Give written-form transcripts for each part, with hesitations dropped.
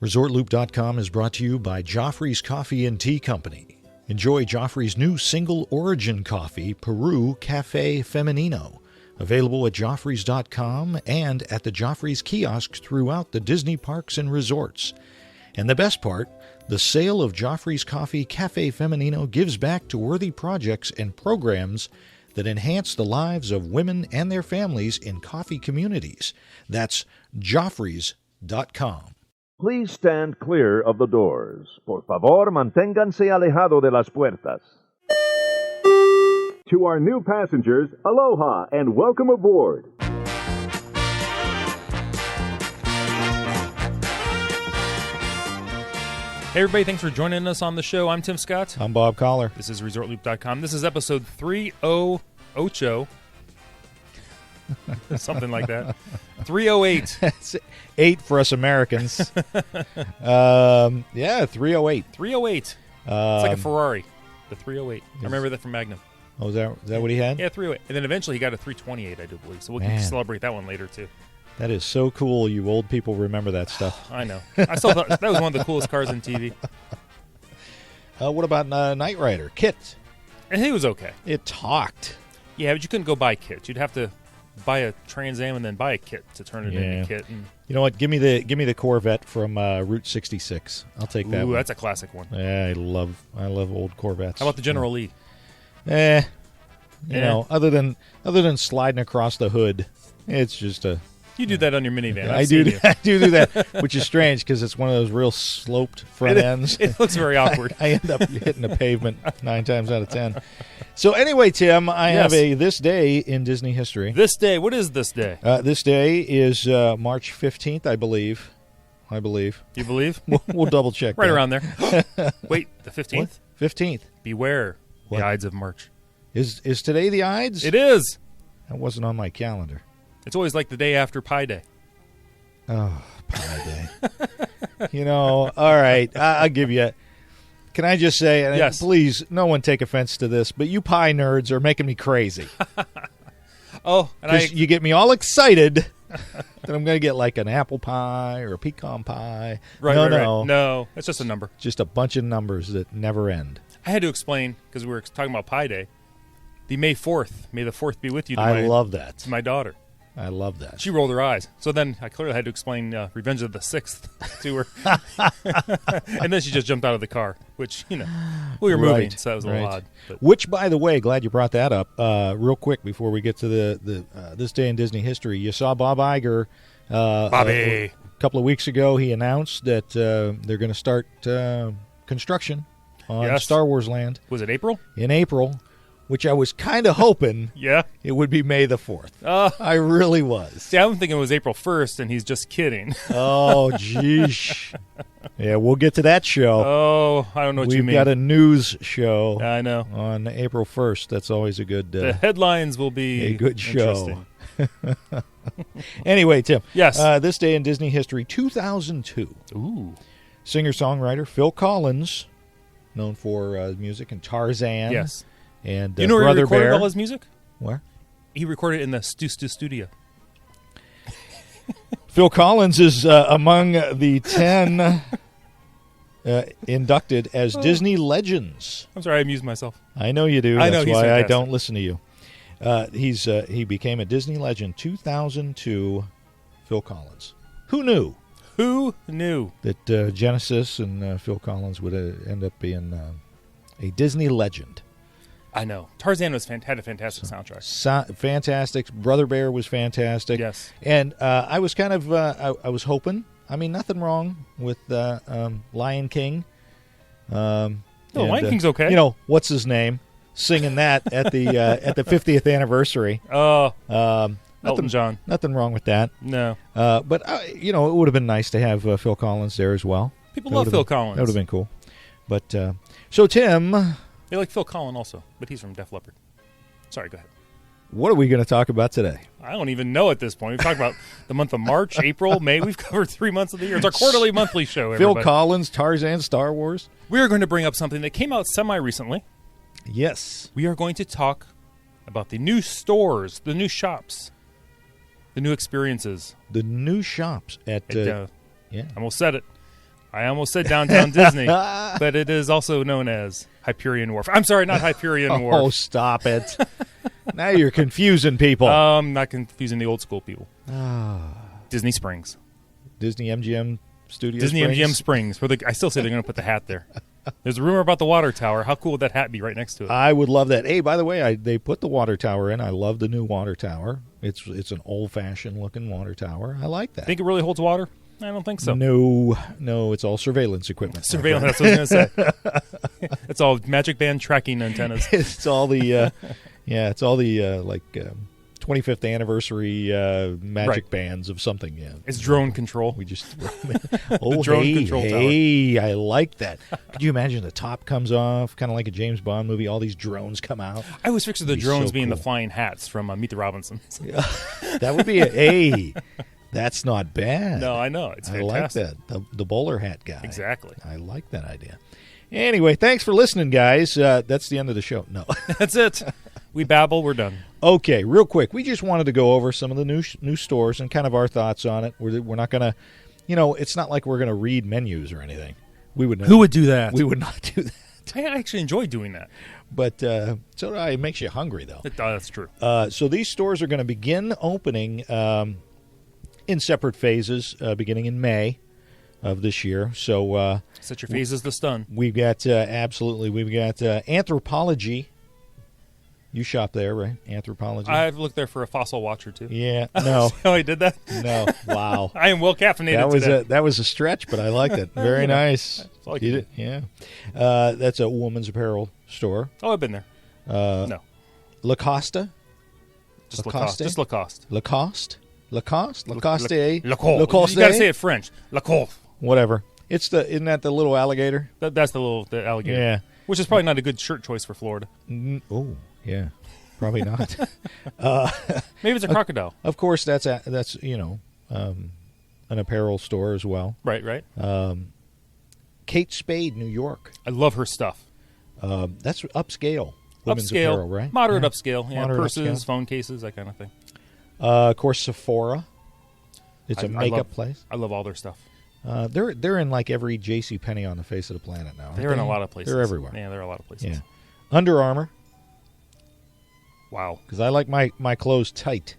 ResortLoop.com is brought to you by Joffrey's Coffee and Tea Company. Enjoy Joffrey's new single origin coffee, Peru Cafe Femenino. Available at Joffreys.com and at the Joffrey's kiosks throughout the Disney parks and resorts. And the best part, the sale of Joffrey's Coffee Cafe Femenino gives back to worthy projects and programs that enhance the lives of women and their families in coffee communities. That's Joffreys.com. Please stand clear of the doors. Por favor, manténganse alejado de las puertas. To our new passengers, aloha and welcome aboard. Hey everybody, thanks for joining us on the show. I'm Tim Scott. I'm Bob Collar. This is ResortLoop.com. This is episode 308. Something like that. 308. That's 8 for us Americans. Yeah, 308. 308. It's like a Ferrari. The 308. I remember that from Magnum. Oh, is that what he had? Yeah, 308. And then eventually he got a 328, I do believe. So we can celebrate that one later, too. That is so cool. You old people remember that stuff. I know. I still thought that was one of the coolest cars on TV. What about Knight Rider? Kit. And he was okay. It talked. Yeah, but you couldn't go buy kits. You'd have to buy a Trans Am and then buy a kit to turn it into kit. And you know what? Give me the Corvette from Route 66. I'll take that. Ooh, one. That's a classic one. Yeah, I love old Corvettes. How about the General Lee? You know, other than sliding across the hood, it's just a. You do that on your minivan. I do that, which is strange because it's one of those real sloped front ends. It looks very awkward. I end up hitting the pavement 9 times out of 10. So anyway, Tim, I have a this day in Disney history. This day? What is this day? This day is March 15th, I believe. You believe? We'll double check. Right that. around there. Wait, the 15th? What? 15th. Beware What? the Ides of March. Is today the Ides? It is. That wasn't on my calendar. It's always like the day after Pi Day. Oh, Pi Day. You know, all right, I'll give you. Can I just say, and yes. Please, no one take offense to this, but you pie nerds are making me crazy. Oh, and you get me all excited that I'm going to get like an apple pie or a pecan pie. Right, No. No, it's just a number. Just a bunch of numbers that never end. I had to explain, because we were talking about Pi Day, the May 4th. May the 4th be with you. Love that. To my daughter. I love that. She rolled her eyes. So then I clearly had to explain Revenge of the 6th to her. And then she just jumped out of the car, which, we were moving, so that was a little odd. But. Which, by the way, glad you brought that up. Real quick before we get to the this day in Disney history, you saw Bob Iger. Bobby. A couple of weeks ago, he announced that they're going to start construction on Star Wars Land. Was it April? In April. Which I was kind of hoping it would be May the 4th. I really was. See, I'm thinking it was April 1st, and he's just kidding. Oh, geesh. Yeah, we'll get to that show. Oh, I don't know what you mean. We've got a news show I know. On April 1st. That's always a good... the headlines will be a good show. Anyway, Tim. Yes. This day in Disney history, 2002. Ooh. Singer-songwriter Phil Collins, known for music in Tarzan. Yes. And you know where Brother he recorded Bear. all his music? Where? He recorded it in the studio. Phil Collins is among the 10 inducted as Disney legends. I'm sorry, I amused myself. I know you do. I know, That's he's why fantastic. I don't listen to you. He became a Disney legend 2002. Phil Collins. Who knew? Who knew that Genesis and Phil Collins would end up being a Disney legend? I know. Tarzan had a fantastic soundtrack. Fantastic. Brother Bear was fantastic. Yes. And I was kind of, I was hoping, I mean, nothing wrong with Lion King. Lion King's okay. You know, what's his name? Singing that at the 50th anniversary. Oh, Elton John. Nothing wrong with that. No. But, it would have been nice to have Phil Collins there as well. People love Phil Collins. That would have been cool. But, so Tim... They like Phil Collins also, but he's from Def Leppard. Sorry, go ahead. What are we going to talk about today? I don't even know at this point. We've talked about the month of March, April, May. We've covered 3 months of the year. It's our quarterly monthly show, everybody. Phil Collins, Tarzan, Star Wars. We are going to bring up something that came out semi-recently. Yes. We are going to talk about the new stores, the new shops, the new experiences. The new shops at... I almost said it. I almost said Downtown Disney, but it is also known as Hyperion Wharf. I'm sorry, not Hyperion Wharf. Oh, stop it. Now you're confusing people. Not confusing the old school people. Disney Springs. Disney MGM Studios. Disney MGM Springs. I still say they're going to put the hat there. There's a rumor about the water tower. How cool would that hat be right next to it? I would love that. Hey, by the way, they put the water tower in. I love the new water tower. It's an old-fashioned looking water tower. I like that. Think it really holds water? I don't think so. No, it's all surveillance equipment. Surveillance, that's what I was going to say. It's all Magic Band tracking antennas. It's all the, 25th anniversary magic bands of something. Yeah, it's drone control. We just the drone control tower. Hey, I like that. Could you imagine the top comes off, kind of like a James Bond movie? All these drones come out. I always picture the drones being cool. the flying hats from Meet the Robinsons. That would be that's not bad. No, I know. It's fantastic. I like that. The bowler hat guy. Exactly. I like that idea. Anyway, thanks for listening, guys. That's the end of the show. No. That's it. We babble. We're done. Okay, real quick. We just wanted to go over some of the new stores and kind of our thoughts on it. We're not going to, it's not like we're going to read menus or anything. We would not. Who would do that? We would not do that. I actually enjoy doing that. But it makes you hungry, though. That's true. So these stores are going to begin opening in separate phases beginning in May of this year. So set your phases to stun. We've got Anthropology. You shop there, right? Anthropology. I've looked there for a fossil watch or two. Yeah. No. Oh, I did that? No. Wow. I am well caffeinated today. That was a stretch, but I liked it. Very nice. That's all you did. Yeah. That's a woman's apparel store. Oh, I've been there. No. Lacoste. Just Lacoste. Just Lacoste. Lacoste. Lacoste. Lacoste. Lacoste. You got to say it French. Lacoste. Whatever. Isn't that the little alligator? That's the alligator. Yeah. Which is probably not a good shirt choice for Florida. Oh, yeah. Probably not. Maybe it's a crocodile. Of course, that's an apparel store as well. Right. Kate Spade, New York. I love her stuff. That's upscale women's apparel, right? Moderate upscale. Yeah, Moderate purses, upscale. phone cases, that kind of thing. Of course, Sephora. It's a makeup place. I love all their stuff. They're in like every JCPenney on the face of the planet now. They're in a lot of places. They're everywhere. Yeah, they're a lot of places. Yeah. Under Armour. Wow. Because I like my clothes tight.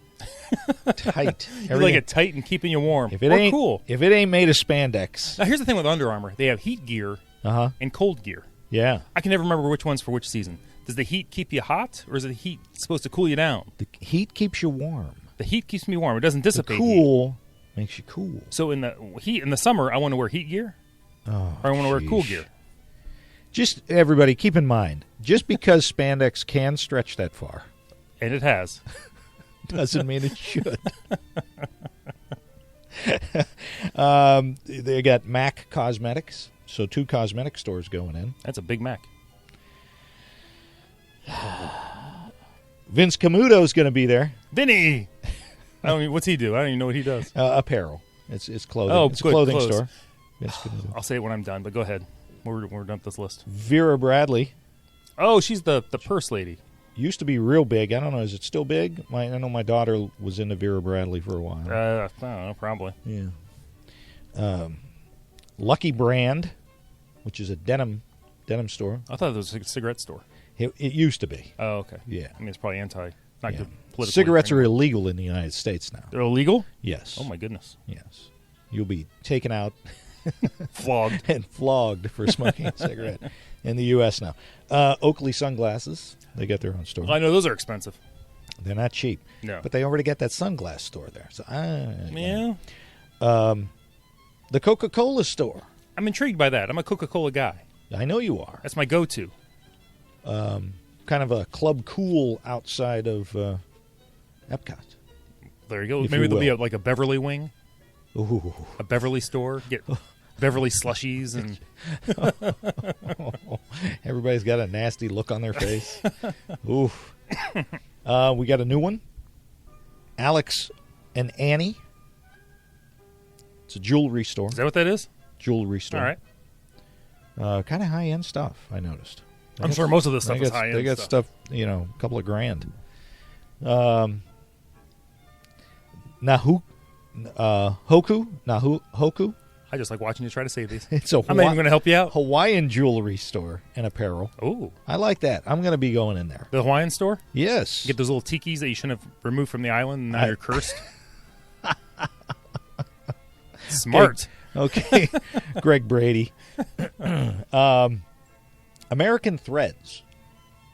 Tight. You like it tight and keeping you warm. If it ain't cool. If it ain't made of spandex. Now here's the thing with Under Armour: they have heat gear and cold gear. Yeah. I can never remember which one's for which season. Does the heat keep you hot, or is the heat supposed to cool you down? The heat keeps you warm. The heat keeps me warm. It doesn't dissipate. The cool makes you cool. So in the summer, I want to wear heat gear, or I want to wear cool gear. Just everybody keep in mind, just because spandex can stretch that far, and it has, doesn't mean it should. They got MAC Cosmetics, so 2 cosmetic stores going in. That's a big Mac. Vince Camuto's going to be there. Vinny! What's he do? I don't even know what he does. Apparel. It's clothing. Oh, it's a clothing clothes. store. Vince Camuto. I'll say it when I'm done, but go ahead. We're done with this list. Vera Bradley. Oh, she's the purse lady. Used to be real big. I don't know. Is it still big? I know my daughter was into Vera Bradley for a while. I don't know. Probably. Yeah. Lucky Brand, which is a denim store. I thought it was a cigarette store. It used to be. Oh, okay. Yeah. I mean, it's probably not good political. Cigarettes are illegal in the United States now. They're illegal? Yes. Oh, my goodness. Yes. You'll be taken out. Flogged. And flogged for smoking a cigarette in the U.S. now. Oakley sunglasses. They got their own store. Well, I know those are expensive. They're not cheap. No. But they already got that sunglass store there. So yeah. The Coca-Cola store. I'm intrigued by that. I'm a Coca-Cola guy. I know you are. That's my go-to. Kind of a Club Cool outside of Epcot. There you go. Maybe there'll be like a Beverly wing. Ooh. A Beverly store. Get Beverly slushies and everybody's got a nasty look on their face. Oof. We got a new one. Alex and Annie. It's a jewelry store. Is that what that is? Jewelry store. All right. Kind of high-end stuff, I noticed. I'm sure most of this stuff is high-end. They got stuff, a couple of grand. Hoku. I just like watching you try to save these. It's a I'm not even going to help you out. Hawaiian jewelry store and apparel. Oh. I like that. I'm going to be going in there. The Hawaiian store? Yes. Get those little tikis that you shouldn't have removed from the island, and now you're cursed. Smart. Okay. Greg Brady. American Threads.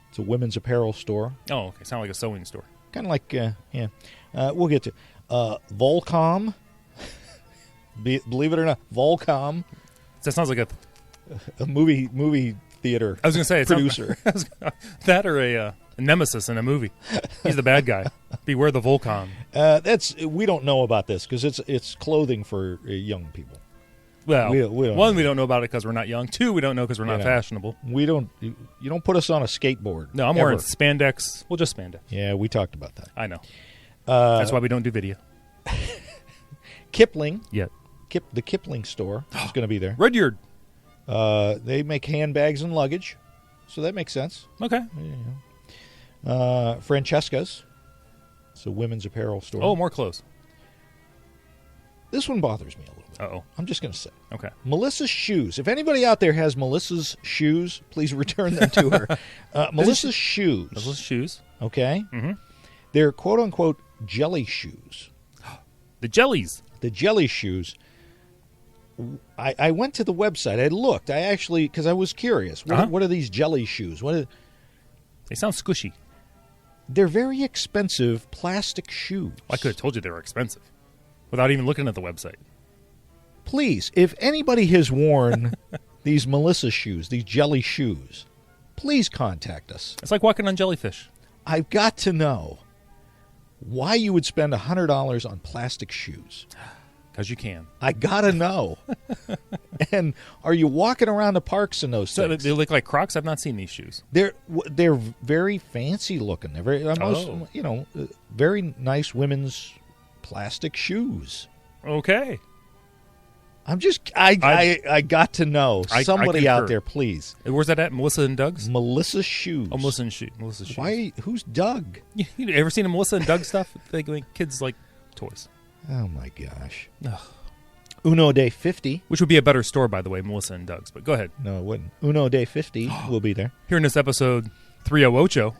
It's a women's apparel store. Oh, okay. Sound like a sewing store. Kind of like, we'll get to Volcom. Believe it or not, Volcom. That sounds like a movie theater. I was going to say it's producer. That or a nemesis in a movie. He's the bad guy. Beware the Volcom. We don't know about this because it's clothing for young people. Well, we don't one, know. we don't know about it because we're not young. Two, we don't know because we're not fashionable. We don't. You don't put us on a skateboard. No, I'm wearing spandex. Well, just spandex. Yeah, we talked about that. I know. That's why we don't do video. Kipling. Yet. The Kipling store is going to be there. Rudyard. They make handbags and luggage, so that makes sense. Okay. Francesca's. It's a women's apparel store. Oh, more clothes. This one bothers me a little bit. Uh-oh. I'm just going to say. Okay. Melissa's shoes. If anybody out there has Melissa's shoes, please return them to her. Melissa's shoes. Melissa's shoes. Okay? Mm-hmm. They're quote-unquote jelly shoes. The jellies. The jelly shoes. I went to the website. I looked. I actually, because I was curious. What are these jelly shoes? They sound squishy. They're very expensive plastic shoes. I could have told you they were expensive without even looking at the website. Please, if anybody has worn these Melissa shoes, these jelly shoes, please contact us. It's like walking on jellyfish. I've got to know why you would spend $100 on plastic shoes. Because you can. I got to know. And are you walking around the parks in those So things? they look like Crocs? I've not seen these shoes. They're very fancy looking. They're very, very nice women's plastic shoes. Okay. I'm just, I got to know. Somebody I out concur. there, please. Where's that at? Melissa and Doug's? Melissa's shoes. Oh, Melissa's shoes. Why? Who's Doug? You ever seen a Melissa and Doug stuff? They make kids like toys. Oh my gosh. Ugh. Uno Day 50. Which would be a better store, by the way, Melissa and Doug's. But go ahead. No, it wouldn't. Uno Day 50 will be there. Here in this episode 308.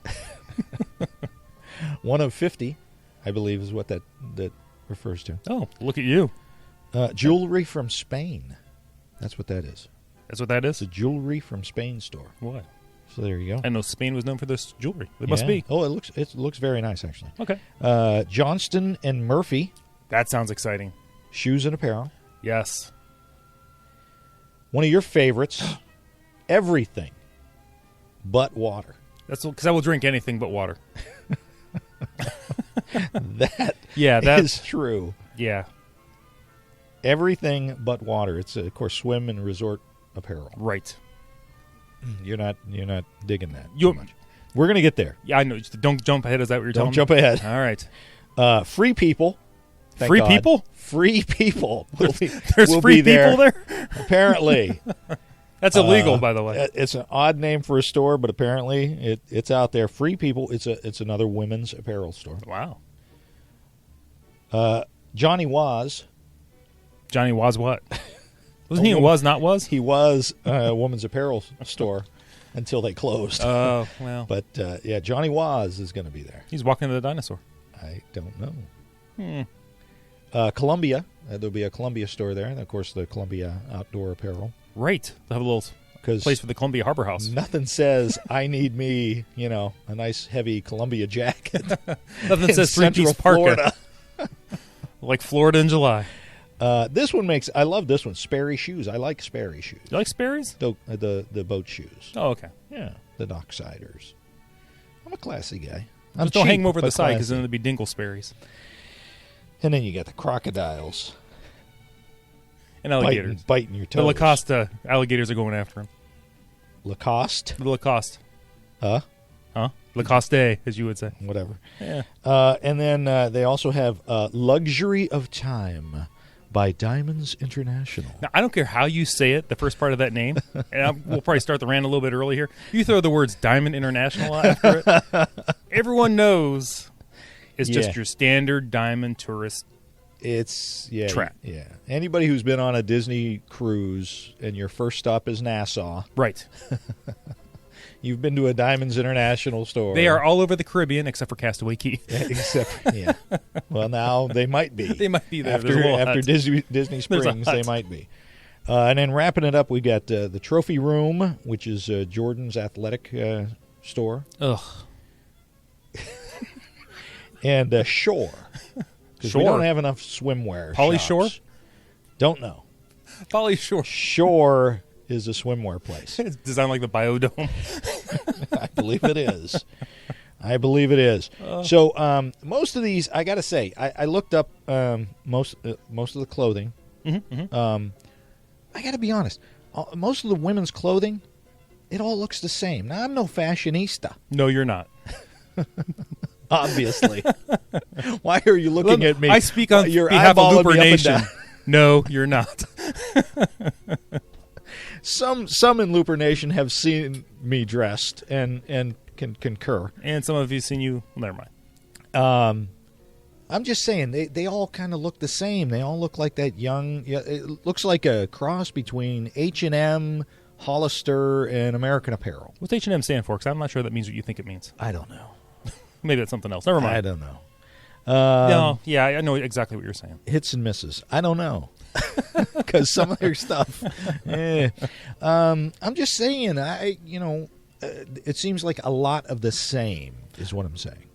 1 of 50, I believe, is what that refers to. Oh, look at you. Jewelry from Spain. That's what that is. That's what that It's is? a jewelry from Spain store. What? So there you go. I know Spain was known for this jewelry. It must be. Oh, it looks very nice, actually. Okay. Johnston and Murphy. That sounds exciting. Shoes and apparel. Yes. One of your favorites. Everything but water. That's because I will drink anything but water. That Yeah, is true. Yeah. Everything but water. It's, of course, swim and resort apparel. Right. You're not digging that You- too much. We're going to get there. Yeah, I know. Just don't jump ahead. Is that what you're telling me? Don't jump ahead. All right. Free people. Thank Free God. people? Free people. There's will free be people there? Apparently. That's illegal, by the way. It's an odd name for a store, but apparently it's out there. Free people. It's another women's apparel store. Wow. Johnny Was. Johnny was what? Wasn't he a was, not was? He was a women's apparel store until they closed. Oh, well. But, Johnny Was is going to be there. He's walking to the dinosaur. I don't know. Columbia. There'll be a Columbia store there. And, of course, the Columbia outdoor apparel. Right. They'll have a little place for the Columbia Harbor House. Nothing says I need me, a nice heavy Columbia jacket. Nothing in says Central three-piece parka. Florida. Like Florida in July. This one I love this one. Sperry shoes. I like Sperry shoes. You like Sperry's? The boat shoes. Oh, okay. Yeah, the Docksiders. I'm a classy guy. Just don't hang them over the but side because classy. then it'd be Dingle Sperry's. And then you got the crocodiles And alligators. biting your toes. The Lacoste alligators are going after him. Lacoste? The Lacoste. Huh? Lacoste, as you would say. Whatever. Yeah. And then they also have Luxury of Time by Diamonds International. Now, I don't care how you say it, the first part of that name, and we'll probably start the rant a little bit early here. You throw the words Diamond International after it, everyone knows it's just your standard diamond tourist It's trap. Yeah. Anybody who's been on a Disney cruise and your first stop is Nassau, Right. you've been to a Diamonds International store. They are all over the Caribbean except for Castaway Cay. Yeah. Well, now they might be. They might be there. There's a little After hut. Disney Springs, they might be. And then wrapping it up, we got the Trophy Room, which is Jordan's athletic store. Ugh. And Shore. Because we Shore. don't have enough swimwear Polly shops. Shore? Don't know. Polly Shore. Shore is a swimwear place. It's designed like the Biodome. I believe it is. I believe it is. So most of these, I got to say, I looked up most of the clothing. I got to be honest. Most of the women's clothing, it all looks the same. Now, I'm no fashionista. No, you're not. Obviously. Why are you looking at me? I speak on You're behalf of eyeballing Looper me up and Nation. down. No, you're not. Some in Looper Nation have seen me dressed and can concur. And some of you seen you. Well, never mind. I'm just saying they all kind of look the same. They all look like that young. Yeah, it looks like a cross between H&M, Hollister, and American Apparel. What's H&M stand for? Because I'm not sure that means what you think it means. I don't know. Maybe that's something else. Never mind. I don't know. No, yeah, I know exactly what you're saying. Hits and misses. I don't know. Because some of their stuff. I'm just saying. It seems like a lot of the same is what I'm saying.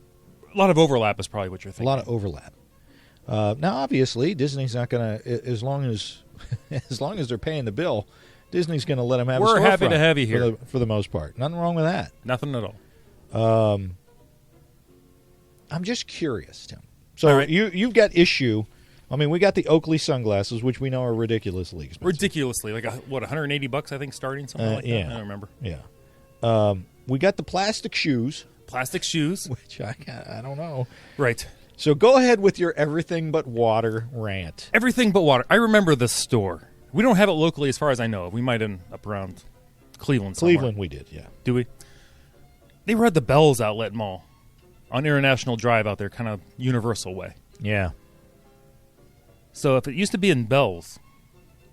A lot of overlap is probably what you're A thinking. lot of overlap. Now, obviously, Disney's not going to, as long as they're paying the bill, Disney's going to let them have. We're a happy storefront to have you here for the most part. Nothing wrong with that. Nothing at all. I'm just curious, Tim. So right. you've got issue. I mean, we got the Oakley sunglasses, which we know are ridiculously expensive. Ridiculously, like $180 I think starting something like that. Yeah. I don't remember. Yeah. We got the plastic shoes, Plastic shoes, which I don't know. right? So go ahead with your everything but water rant. Everything but water. I remember this store. We don't have it locally, as far as I know. We might end up around Cleveland. Somewhere. Cleveland, we did, yeah. Do we? They were at the Bells Outlet Mall on International Drive out there, kind of Universal way. Yeah. So if it used to be in Bells,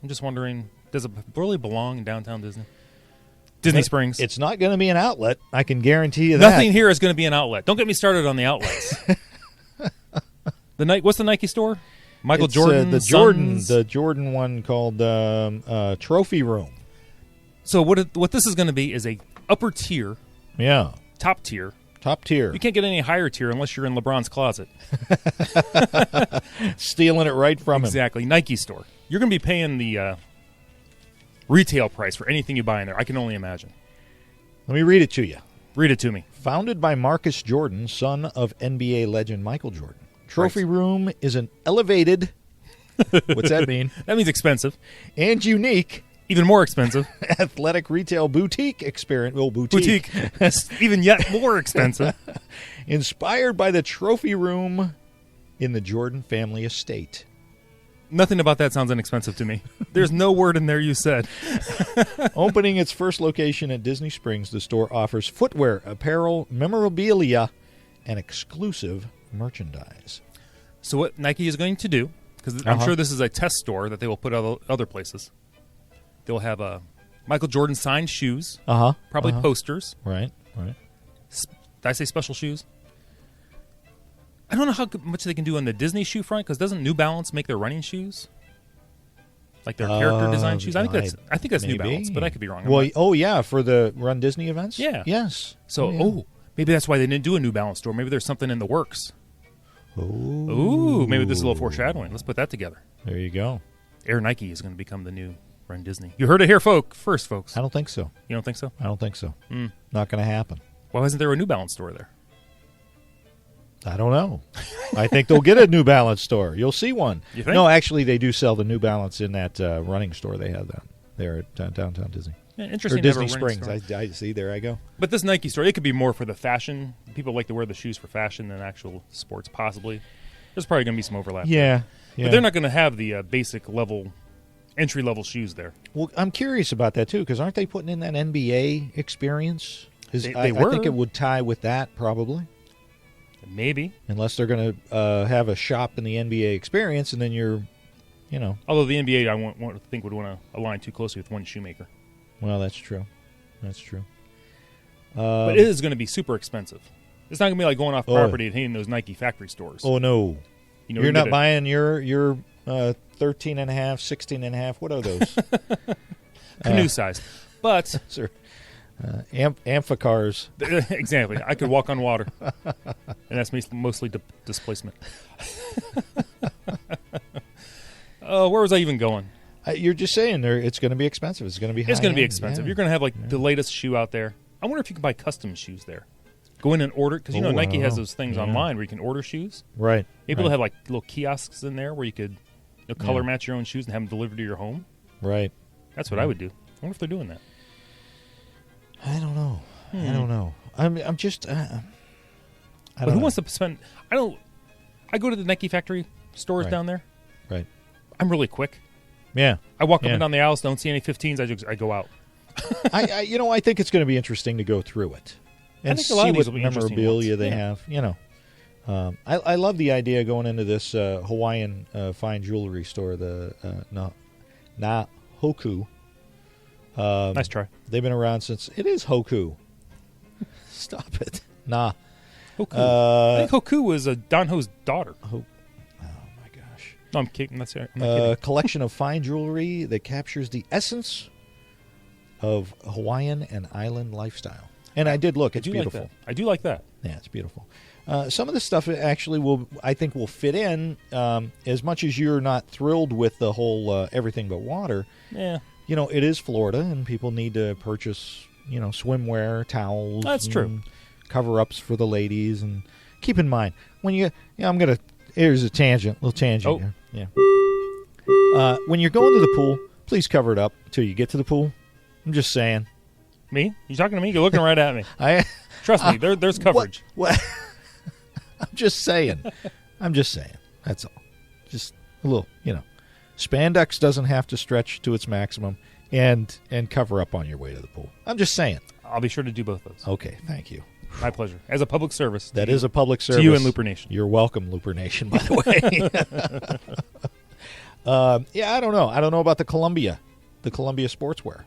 I'm just wondering, does it really belong in downtown Disney Springs? It's not going to be an outlet. I can guarantee you that. Nothing here is going to be an outlet. Don't get me started on the outlets. What's the Nike store? Michael Jordan. The Jordan one called Trophy Room. So what this is going to be is a upper tier, Yeah. top tier. Top tier. You can't get any higher tier unless you're in LeBron's closet. Stealing it right from him. Exactly. Nike store. You're going to be paying the retail price for anything you buy in there. I can only imagine. Let me read it to you. Read it to me. Founded by Marcus Jordan, son of NBA legend Michael Jordan, Trophy Room is an elevated, what's that mean? That means expensive. And unique, Even more expensive. athletic retail boutique experience. Well, Boutique. Even yet more expensive. Inspired by the Trophy Room in the Jordan family estate. Nothing about that sounds inexpensive to me. There's no word in there you said. Opening its first location at Disney Springs, the store offers footwear, apparel, memorabilia, and exclusive merchandise. So what Nike is going to do, because I'm sure this is a test store that they will put other places. They'll have Michael Jordan signed shoes, probably posters. Right. Did I say special shoes? I don't know how much they can do on the Disney shoe front, because doesn't New Balance make their running shoes? Like their character design shoes? I think that's New Balance, but I could be wrong. Yeah, for the Run Disney events? Yeah. Yes. So, maybe that's why they didn't do a New Balance store. Maybe there's something in the works. Ooh, maybe this is a little foreshadowing. Let's put that together. There you go. Air Nike is going to become the new Run Disney. You heard it here first, folks. I don't think so. You don't think so? I don't think so. Not going to happen. Why wasn't there a New Balance store there? I don't know. I think they'll get a New Balance store. You'll see one. You think? No, actually, they do sell the New Balance in that running store they have there at downtown Disney. Yeah, Or interesting. Disney Springs. I see. There I go. But this Nike store, it could be more for the fashion. People like to wear the shoes for fashion than actual sports, possibly. There's probably going to be some overlap. Yeah. But they're not going to have the basic level, entry-level shoes there. Well, I'm curious about that, too, because aren't they putting in that NBA experience? They I were. think it would tie with that, probably. Maybe. Unless they're going to have a shop in the NBA experience, and then you're, Although the NBA, I think would want to align too closely with one shoemaker. Well, that's true. That's true. But it is going to be super expensive. It's not going to be like going off property and hitting those Nike factory stores. Oh, no. You're not buying your 13 and a half, 16 and a half. What are those? Canoe size. But amphicars. Exactly. I could walk on water. And that's mostly displacement. Where was I even going? You're just saying it's going to be expensive. It's going to be high. It's going to be expensive. Yeah. You're going to have the latest shoe out there. I wonder if you can buy custom shoes there. Go in and order, because Nike has those things online where you can order shoes. Right. Maybe they'll have little kiosks in there where you could color match your own shoes and have them delivered to your home. Right. That's what I would do. I wonder if they're doing that. I don't know. I don't know. I'm just. But who wants to spend? I go to the Nike factory stores down there. Right. I'm really quick. Yeah. I walk up and down the aisles, don't see any 15s, I go out. I think it's going to be interesting to go through it and see what memorabilia they have. I love the idea going into this Hawaiian fine jewelry store, the Na Hoku. Nice try. They've been around since it is Hoku. Stop it. Nah. Hoku. I think Hoku was Don Ho's daughter. Oh my gosh. No, I'm kidding. That's right. I'm not kidding. Collection of fine jewelry that captures the essence of Hawaiian and island lifestyle. And I did look. It's beautiful. I do like that. Yeah, it's beautiful. Some of the stuff actually will fit in as much as you're not thrilled with the whole everything but water. Yeah. It is Florida, and people need to purchase, swimwear, towels. That's true. Cover-ups for the ladies. And keep in mind, when here's a little tangent here. Yeah. When you're going to the pool, please cover it up until you get to the pool. I'm just saying. Me? You talking to me? You're looking right at me. Trust me, there's coverage. What? I'm just saying. That's all. Just a little, Spandex doesn't have to stretch to its maximum and cover up on your way to the pool. I'm just saying. I'll be sure to do both those. Okay, thank you. My pleasure. As a public service. That is a public service. To you and Looper Nation. You're welcome, Looper Nation, by the way. I don't know. I don't know about the Columbia sportswear.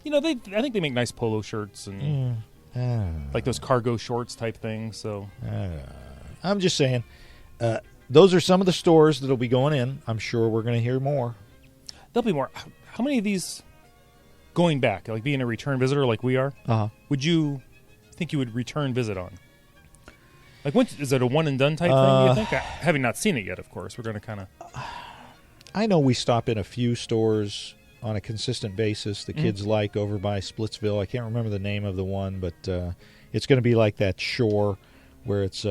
I think they make nice polo shirts and like those cargo shorts type things. So I'm just saying, those are some of the stores that'll be going in. I'm sure we're going to hear more. There'll be more. How many of these going back, like being a return visitor like we are, would you think you would return visit on? Like, is it a one and done type thing, do you think? Having not seen it yet, of course, we're going to kind of. I know we stop in a few stores on a consistent basis the kids like over by Splitsville. I can't remember the name of the one, but it's going to be like that shore where it's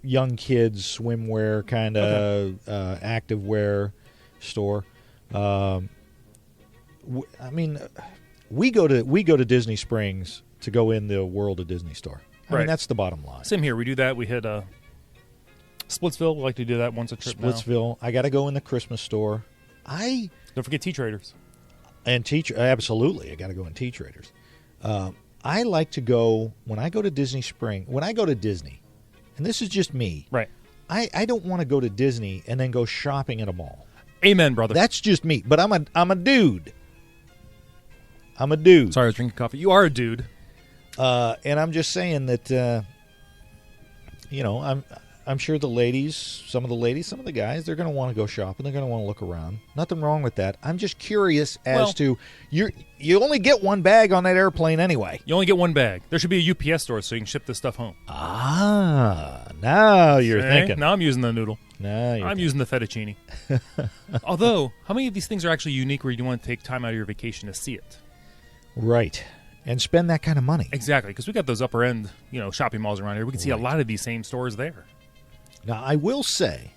young kids swimwear kind of activewear store. We go to Disney Springs to go in the World of Disney store. I mean, that's the bottom line. Same here. We do that. We hit Splitsville. We like to do that once a trip. Splitsville. I got to go in the Christmas store. Don't forget Tea Traders. And absolutely, I got to go in Tea Traders. I like to go when I go to Disney Spring. When I go to Disney, and this is just me. Right. I don't want to go to Disney and then go shopping at a mall. Amen, brother. That's just me. But I'm a dude. I'm a dude. Sorry, I was drinking coffee. You are a dude. And I'm just saying that. I'm sure some of the guys, they're going to want to go shopping. They're going to want to look around. Nothing wrong with that. I'm just curious as to you only get one bag on that airplane anyway. You only get one bag. There should be a UPS store so you can ship this stuff home. Now you're thinking. Now I'm using the noodle. I'm using the fettuccine. Although, how many of these things are actually unique where you want to take time out of your vacation to see it? Right. And spend that kind of money. Exactly, because we got those upper end, shopping malls around here. We can see a lot of these same stores there. Now, I will say,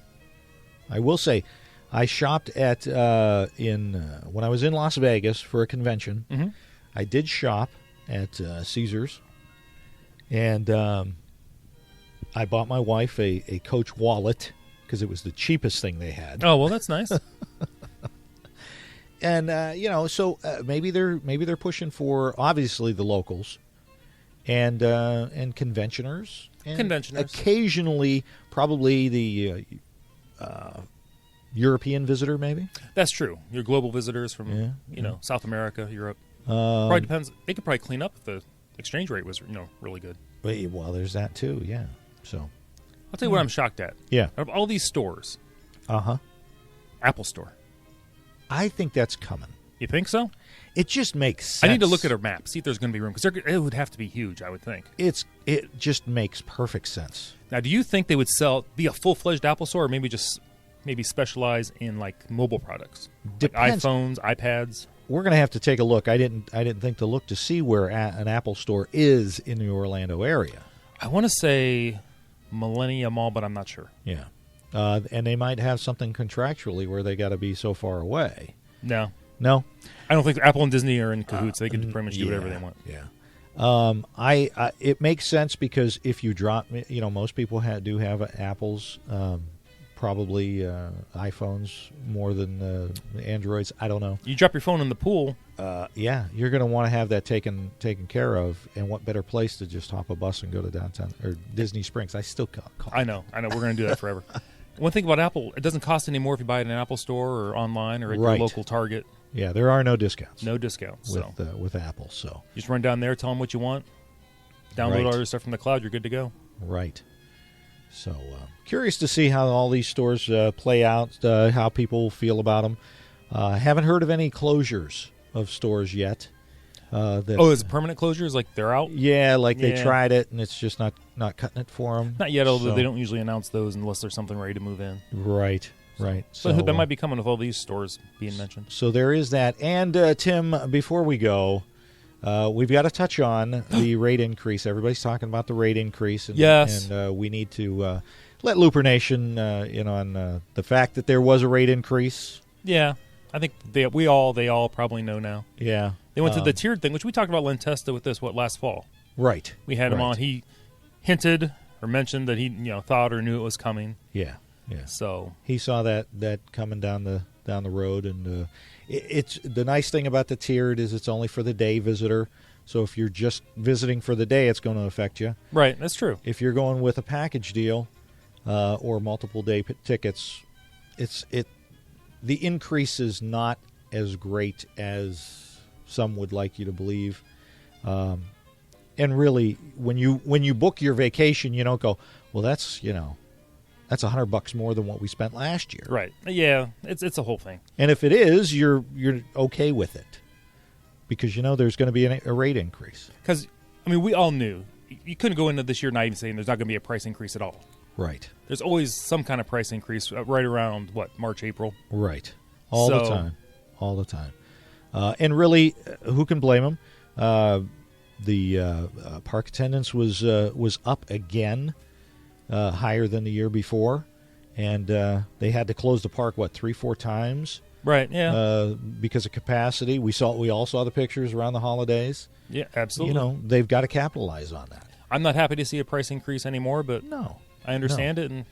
I shopped at when I was in Las Vegas for a convention. Mm-hmm. I did shop at Caesars, and I bought my wife a Coach wallet because it was the cheapest thing they had. Oh, well, that's nice. And so maybe they're pushing for obviously the locals, and conventioners. And Conventioners. Occasionally, probably the European visitor, maybe. That's true. Your global visitors from South America, Europe. Probably depends. They could probably clean up if the exchange rate was really good. Well, there's that too. Yeah. So I'll tell you what I'm shocked at. Yeah. Out of all these stores, Apple Store. I think that's coming. You think so? It just makes sense. I need to look at a map, see if there's going to be room, because it would have to be huge, I would think. It just makes perfect sense. Now, do you think they would be a full-fledged Apple Store, or maybe specialize in like mobile products, Depends. like iPhones, iPads? We're going to have to take a look. I didn't think to look to see where an Apple Store is in the Orlando area. I want to say Millennium Mall, but I'm not sure. Yeah, and they might have something contractually where they got to be so far away. No. I don't think Apple and Disney are in cahoots. They can pretty much do whatever they want. Yeah. It makes sense because if you drop, most people do have Apples, probably iPhones more than Androids. I don't know. You drop your phone in the pool. You're going to want to have that taken care of. And what better place to just hop a bus and go to downtown or Disney Springs? I still call. I know. We're going to do that forever. One thing about Apple, it doesn't cost any more if you buy it in an Apple Store or online or at your local Target. Yeah, there are no discounts. No discounts. With Apple. So you just run down there, tell them what you want, download all your stuff from the cloud, you're good to go. Right. So curious to see how all these stores play out, how people feel about them. Haven't heard of any closures of stores yet. Is it permanent closures? Like they're out? Yeah, they tried it and it's just not cutting it for them. Not yet, although they don't usually announce those unless there's something ready to move in. Right. So that might be coming with all these stores being mentioned. So there is that. And, Tim, before we go, we've got to touch on the rate increase. Everybody's talking about the rate increase. And, yes. And we need to let Looper Nation in on the fact that there was a rate increase. Yeah. I think they all probably know now. Yeah. They went to the tiered thing, which we talked about Len Testa with this, last fall. Right. We had him on. He hinted or mentioned that he thought or knew it was coming. Yeah. Yeah. So he saw that coming down the road, and it's the nice thing about the tiered is it's only for the day visitor. So if you're just visiting for the day, it's going to affect you. Right, that's true. If you're going with a package deal or multiple day tickets, the increase is not as great as some would like you to believe. And really, when you book your vacation, you don't go, well, that's that's $100 more than what we spent last year. Right. Yeah, it's a whole thing. And if it is, you're okay with it because there's going to be a rate increase. Because we all knew you couldn't go into this year not even saying there's not going to be a price increase at all. Right. There's always some kind of price increase right around March, April. Right. All the time. And really, who can blame them? The park attendance was up again. Higher than the year before, and they had to close the park 3-4 times, right? Yeah, because of capacity. We all saw the pictures around the holidays. Yeah, absolutely. They've got to capitalize on that. I'm not happy to see a price increase anymore, but no, I understand it, and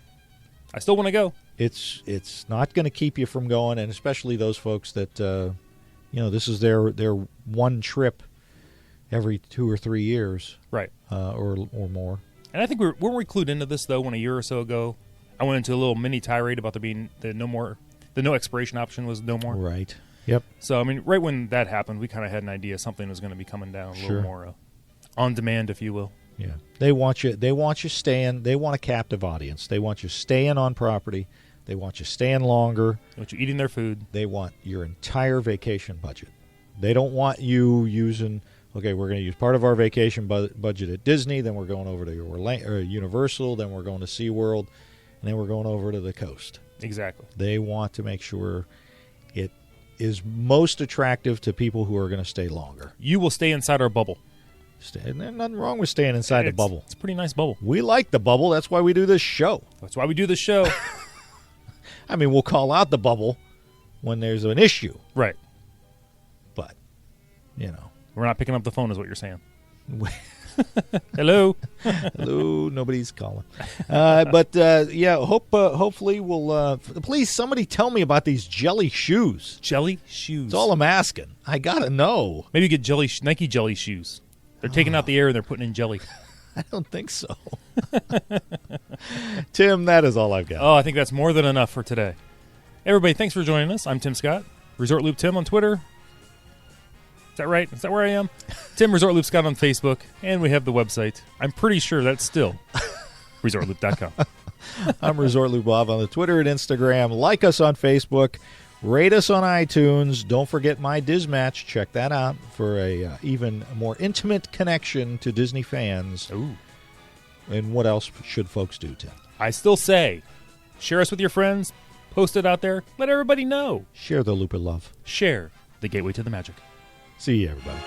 I still want to go. It's not going to keep you from going, and especially those folks that this is their one trip every 2 or 3 years, right? Or more. And I think weren't we clued into this though when a year or so ago I went into a little mini tirade about the no expiration option was no more. Right. Yep. So right when that happened, we kind of had an idea something was going to be coming down a little more on demand, if you will. Yeah. They want you staying. They want a captive audience. They want you staying on property. They want you staying longer. They want you eating their food. They want your entire vacation budget. They don't want you using. Okay, we're going to use part of our vacation budget at Disney, then we're going over to Universal, then we're going to SeaWorld, and then we're going over to the coast. Exactly. They want to make sure it is most attractive to people who are going to stay longer. You will stay inside our bubble. There's nothing wrong with staying inside the bubble. It's a pretty nice bubble. We like the bubble. That's why we do this show. That's why we do this show. We'll call out the bubble when there's an issue. Right. But, We're not picking up the phone is what you're saying. Hello. Hello. Nobody's calling. Hopefully we'll... please, somebody tell me about these jelly shoes. Jelly shoes. That's all I'm asking. I got to know. Maybe get Nike jelly shoes. They're taking out the air and they're putting in jelly. I don't think so. Tim, that is all I've got. Oh, I think that's more than enough for today. Everybody, thanks for joining us. I'm Tim Scott, Resort Loop Tim on Twitter. Is that right? Is that where I am? Tim Resort Loop Scott on Facebook, and we have the website. I'm pretty sure that's still ResortLoop.com. I'm Resort Loop Bob on the Twitter and Instagram. Like us on Facebook. Rate us on iTunes. Don't forget My Diz Match. Check that out for a even more intimate connection to Disney fans. Ooh. And what else should folks do, Tim? I still say, share us with your friends. Post it out there. Let everybody know. Share the loop of love. Share the gateway to the magic. See you, everybody.